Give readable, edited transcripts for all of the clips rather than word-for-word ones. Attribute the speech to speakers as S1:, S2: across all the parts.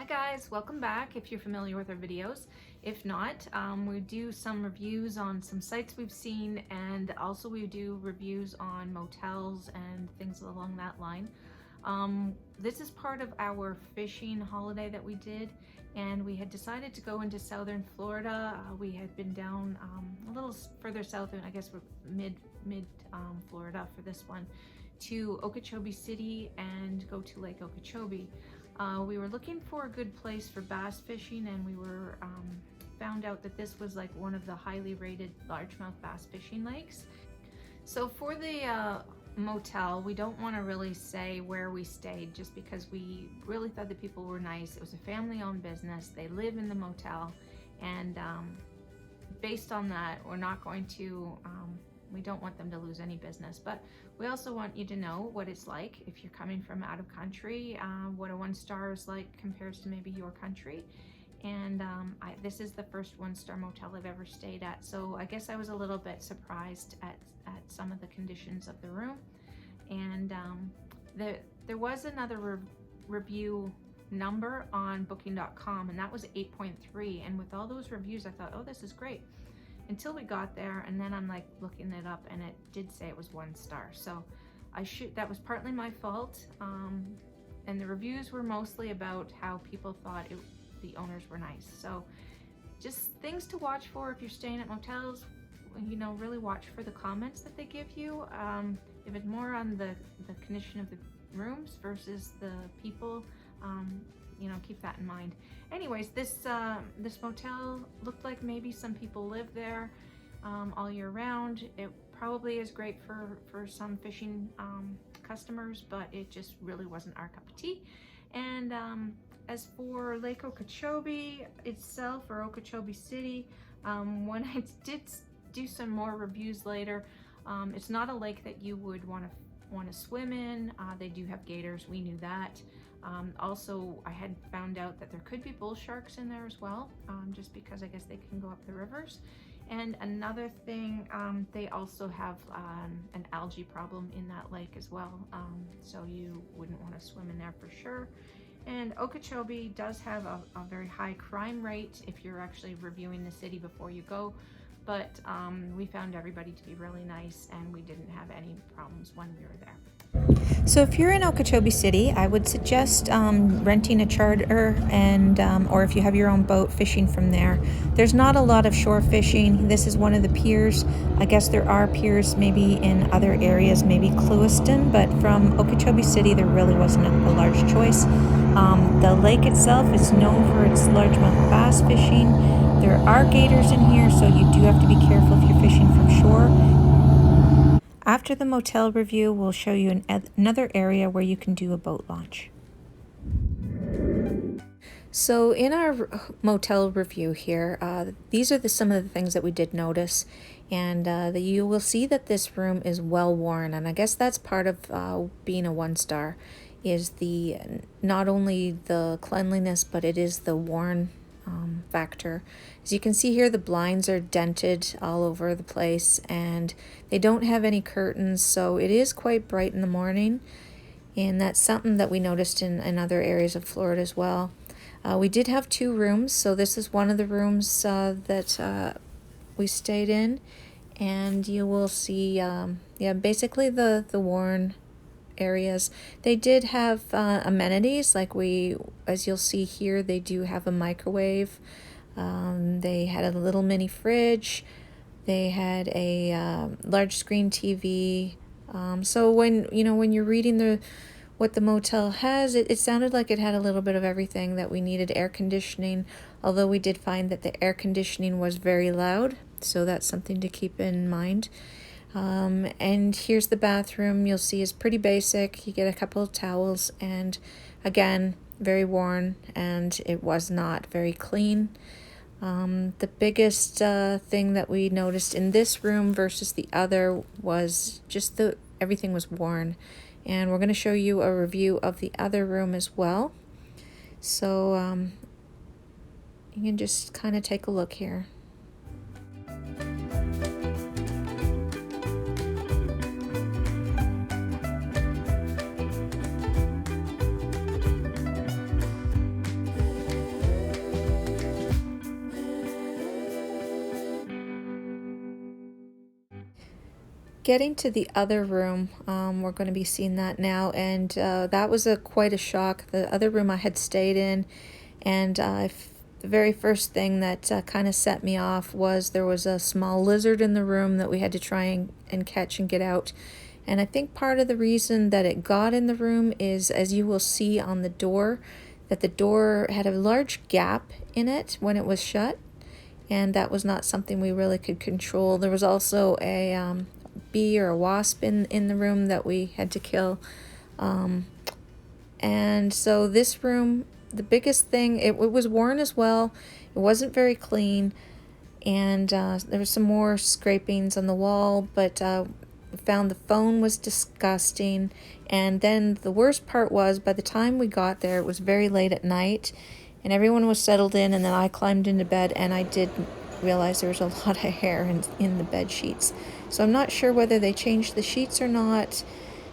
S1: guys, welcome back if you're familiar with our videos. If not, we do some reviews on some sites we've seen, and also we do reviews on motels and things along that line. This is part of our fishing holiday that we did, and we had decided to go into southern Florida. We had been down a little further south, and I guess we're mid Florida for this one, to Okeechobee City and go to Lake Okeechobee. We were looking for a good place for bass fishing, and we were found out that this was like one of the highly rated largemouth bass fishing lakes. So for the motel, we don't want to really say where we stayed, just because we really thought the people were nice. It was a family-owned business. They live in the motel, and based on that, we're not going to we don't want them to lose any business, but we also want you to know what it's like if you're coming from out of country, what a one-star is like compares to maybe your country. And this is the first one-star motel I've ever stayed at, so I guess I was a little bit surprised at some of the conditions of the room. And there was another review number on booking.com, and that was 8.3, and with all those reviews I thought, oh, this is great, until we got there, and then I'm like looking it up, and it did say it was 1 star. So that was partly my fault, and the reviews were mostly about how people thought the owners were nice. So just things to watch for if you're staying at motels. You know, really watch for the comments that they give you. If it's more on the condition of the rooms versus the people, you know, keep that in mind. Anyways, this motel looked like maybe some people live there all year round. It probably is great for some fishing customers, but it just really wasn't our cup of tea. And as for Lake Okeechobee itself, or Okeechobee City, when I did do some more reviews later, it's not a lake that you would want to swim in. They do have gators, we knew that. Also, I had found out that there could be bull sharks in there as well, just because I guess they can go up the rivers. And another thing, they also have an algae problem in that lake as well, so you wouldn't want to swim in there for sure. And Okeechobee does have a very high crime rate if you're actually reviewing the city before you go, but we found everybody to be really nice, and we didn't have any problems when we were there.
S2: So if you're in Okeechobee City, I would suggest renting a charter, and or if you have your own boat, fishing from there. There's not a lot of shore fishing. This is one of the piers. I guess there are piers maybe in other areas, maybe Clewiston, but from Okeechobee City there really wasn't a large choice. The lake itself is known for its largemouth bass fishing. There are gators in here, so you do have to be careful if you're fishing from shore. After the motel review, we'll show you another area where you can do a boat launch. So in our motel review here, these are some of the things that we did notice, and you will see that this room is well worn, and I guess that's part of being a 1-star, is not only the cleanliness, but it is the worn factor. As you can see here, the blinds are dented all over the place, and they don't have any curtains, so it is quite bright in the morning, and that's something that we noticed in other areas of Florida as well. We did have 2 rooms, so this is one of the rooms that we stayed in, and you will see basically the worn areas. They did have amenities, like as you'll see here, they do have a microwave. They had a little mini fridge. They had a large screen TV. So when you're reading what the motel has, it sounded like it had a little bit of everything that we needed. Air conditioning, although we did find that the air conditioning was very loud, so that's something to keep in mind. And here's the bathroom. You'll see is pretty basic. You get a couple of towels, and again, very worn, and it was not very clean. The biggest thing that we noticed in this room versus the other was just everything was worn, and we're going to show you a review of the other room as well. So you can just kind of take a look here. getting to the other room, we're going to be seeing that now, and that was quite a shock. The other room I had stayed in, and the very first thing that kind of set me off was there was a small lizard in the room that we had to try and catch and get out. And I think part of the reason that it got in the room is, as you will see on the door, that the door had a large gap in it when it was shut, and that was not something we really could control. There was also a bee or a wasp in the room that we had to kill. And so this room, the biggest thing, it was worn as well. It wasn't very clean, and there was some more scrapings on the wall, but we found the phone was disgusting. And then the worst part was, by the time we got there, it was very late at night, and everyone was settled in, and then I climbed into bed, and I did realize there was a lot of hair in the bed sheets. So I'm not sure whether they changed the sheets or not.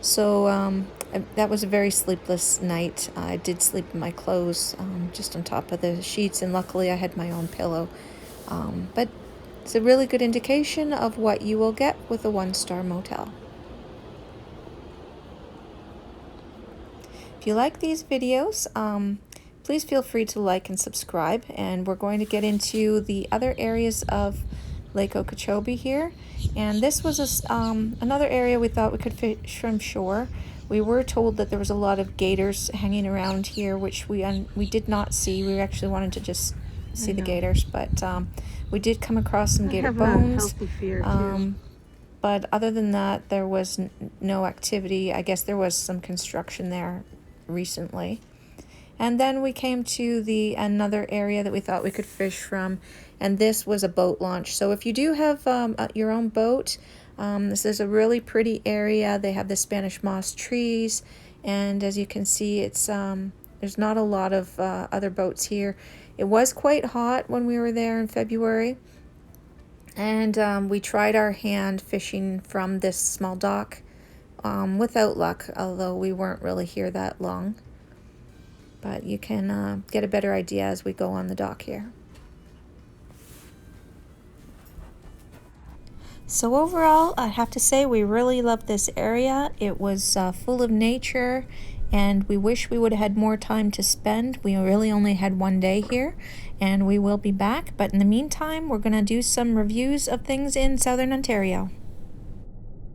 S2: So that was a very sleepless night. I did sleep in my clothes just on top of the sheets, and luckily I had my own pillow. But it's a really good indication of what you will get with a one-star motel. If you like these videos, please feel free to like and subscribe. And we're going to get into the other areas of Lake Okeechobee here. And this was another area we thought we could fish from shore. We were told that there was a lot of gators hanging around here, which we did not see. We actually wanted to just see the gators, but we did come across some gator bones. But other than that, there was no activity. I guess there was some construction there recently. And then we came to another area that we thought we could fish from, and this was a boat launch. So if you do have your own boat, this is a really pretty area. They have the Spanish moss trees, and as you can see, it's there's not a lot of other boats here. It was quite hot when we were there in February, and we tried our hand fishing from this small dock without luck, although we weren't really here that long. But you can get a better idea as we go on the dock here. So overall, I have to say we really loved this area. It was full of nature, and we wish we would have had more time to spend. We really only had one day here, and we will be back. But in the meantime, we're going to do some reviews of things in Southern Ontario.